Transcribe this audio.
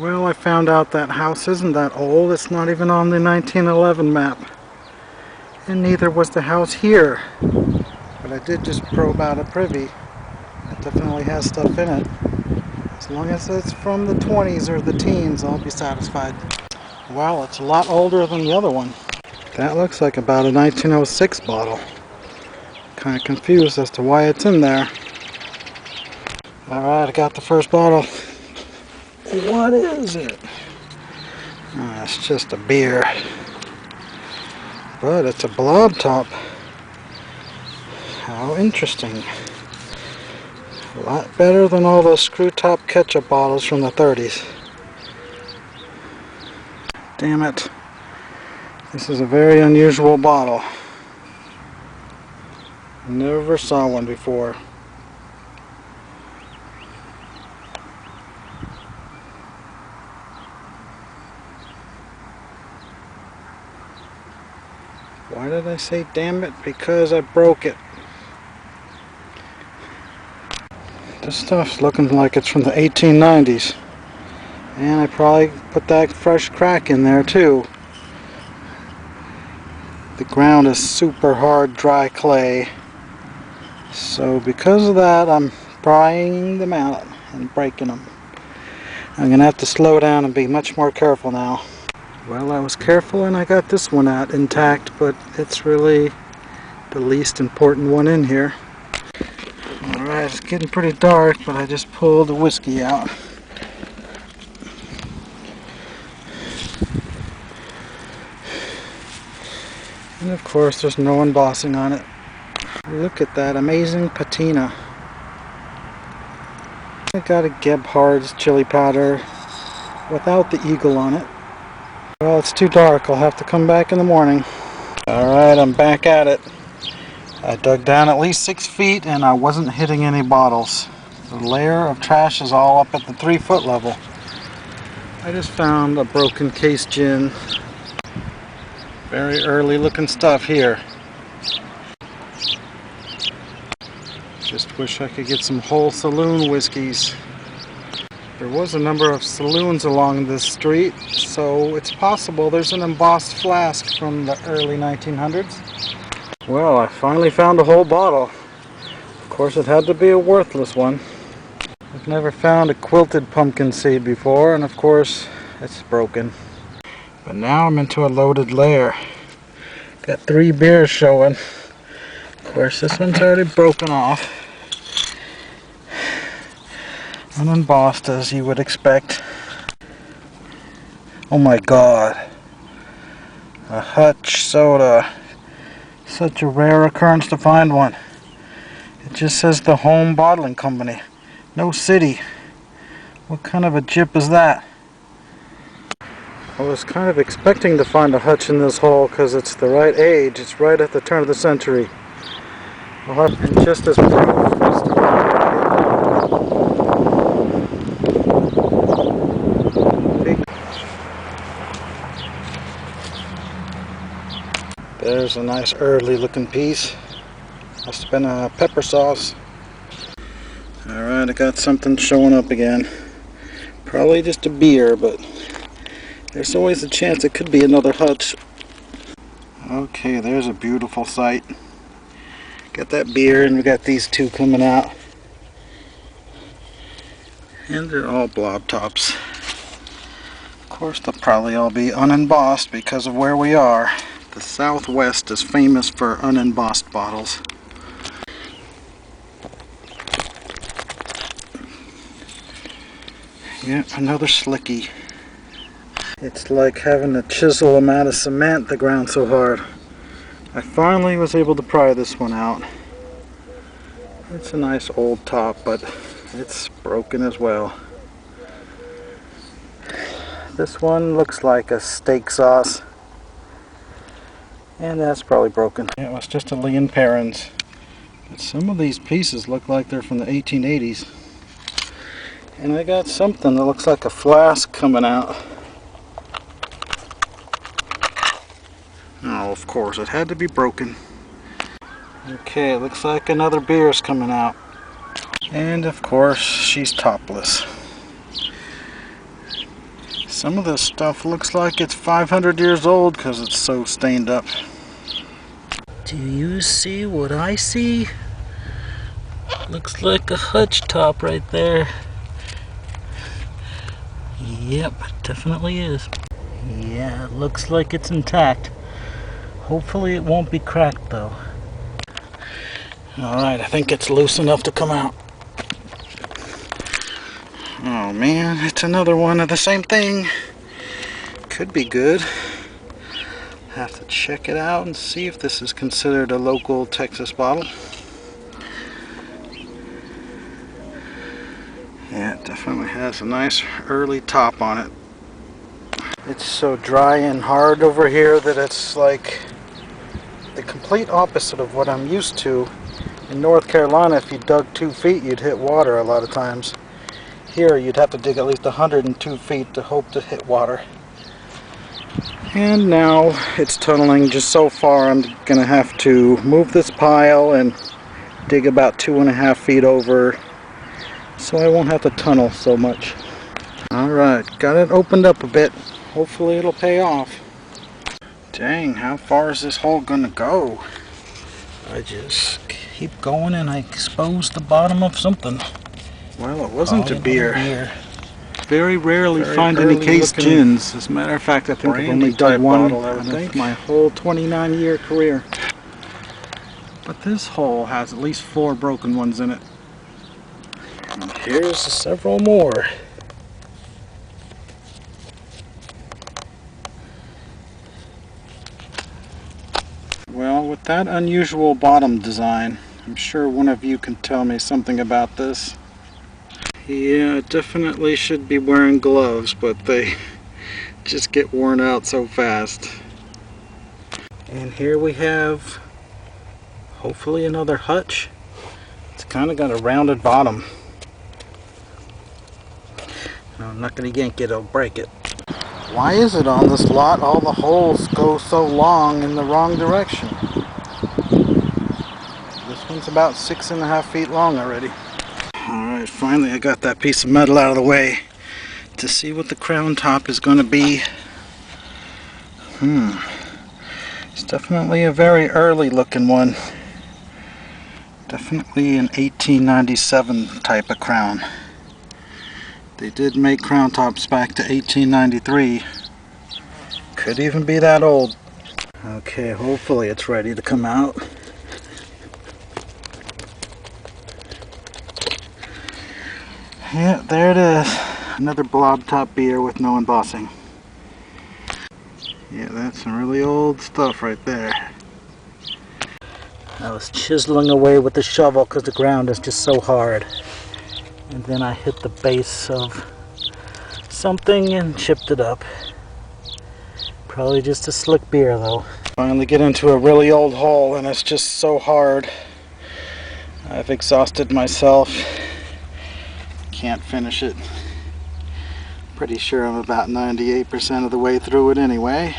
Well, I found out that house isn't that old. It's not even on the 1911 map. And neither was the house here. But I did just probe out a privy. It definitely has stuff in it. As long as it's from the 20s or the teens, I'll be satisfied. Wow, it's a lot older than the other one. That looks like about a 1906 bottle. Kind of confused as to why it's in there. Alright, I got the first bottle. What is it? Oh, it's just a beer. But it's a blob top. How interesting. A lot better than all those screw top ketchup bottles from the 30s. Damn it. This is a very unusual bottle. Never saw one before. Why did I say damn it? Because I broke it. This stuff's looking like it's from the 1890s. And I probably put that fresh crack in there too. The ground is super hard, dry clay. So because of that, I'm prying them out and breaking them. I'm going to have to slow down and be much more careful now. Well, I was careful and I got this one out intact, but it's really the least important one in here. Alright, it's getting pretty dark, but I just pulled the whiskey out. And of course, there's no embossing on it. Look at that amazing patina. I got a Gebhard's chili powder without the eagle on it. Well, it's too dark. I'll have to come back in the morning. Alright, I'm back at it. I dug down at least 6 feet and I wasn't hitting any bottles. The layer of trash is all up at the 3-foot level. I just found a broken case gin. Very early looking stuff here. Just wish I could get some whole saloon whiskeys. There was a number of saloons along this street, so it's possible there's an embossed flask from the early 1900s. Well, I finally found a whole bottle. Of course, it had to be a worthless one. I've never found a quilted pumpkin seed before, and of course, it's broken. But now I'm into a loaded layer. Got 3 beers showing. Of course, this one's already broken off. Unembossed as you would expect. Oh my god. A Hutch soda. Such a rare occurrence to find one. It just says the Home Bottling Company. No city. What kind of a jip is that? I was kind of expecting to find a Hutch in this hole because it's the right age. It's right at the turn of the century. And just as proof, there's a nice early looking piece. Must have been a pepper sauce. Alright, I got something showing up again. Probably just a beer, but there's always a chance it could be another Hutch. Okay, there's a beautiful sight. Got that beer and we got these 2 coming out. And they're all blob tops. Of course, they'll probably all be unembossed because of where we are. The Southwest is famous for unembossed bottles. Yeah, another slicky. It's like having to chisel them out of cement, the ground so hard. I finally was able to pry this one out. It's a nice old top, but it's broken as well. This one looks like a steak sauce. And that's probably broken. It was just a Lee and Perrins. But some of these pieces look like they're from the 1880s. And I got something that looks like a flask coming out. Oh, of course, it had to be broken. Okay, it looks like another beer's coming out. And of course, she's topless. Some of this stuff looks like it's 500 years old because it's so stained up. Do you see what I see? Looks like a hutch top right there. Yep, definitely is. Yeah, it looks like it's intact. Hopefully it won't be cracked though. Alright, I think it's loose enough to come out. Oh man, it's another one of the same thing. Could be good. Have to check it out and see if this is considered a local Texas bottle. Yeah, it definitely has a nice early top on it. It's so dry and hard over here that it's like the complete opposite of what I'm used to. In North Carolina, if you dug 2 feet, you'd hit water a lot of times. Here, you'd have to dig at least 102 feet to hope to hit water. And now it's tunneling just so far, I'm gonna have to move this pile and dig about 2.5 feet over so I won't have to tunnel so much. Alright, got it opened up a bit. Hopefully it'll pay off. Dang, how far is this hole gonna go? I just keep going and I expose the bottom of something. Well, it wasn't a beer. Very rarely find any case gins. As a matter of fact, I think I've only done one out of my whole 29-year career. But this hole has at least 4 broken ones in it. And here's several more. Well, with that unusual bottom design, I'm sure one of you can tell me something about this. Yeah, definitely should be wearing gloves, but they just get worn out so fast. And here we have, hopefully, another hutch. It's kind of got a rounded bottom. No, I'm not going to yank it, I'll break it. Why is it on this lot all the holes go so long in the wrong direction? This one's about 6.5 feet long already. Alright, finally I got that piece of metal out of the way to see what the crown top is going to be. It's definitely a very early looking one. Definitely an 1897 type of crown. They did make crown tops back to 1893. Could even be that old. Okay, hopefully it's ready to come out. Yeah, there it is. Another blob top beer with no embossing. Yeah, that's some really old stuff right there. I was chiseling away with the shovel because the ground is just so hard. And then I hit the base of something and chipped it up. Probably just a slick beer though. Finally get into a really old hole and it's just so hard. I've exhausted myself. Can't finish it. Pretty sure I'm about 98% of the way through it anyway.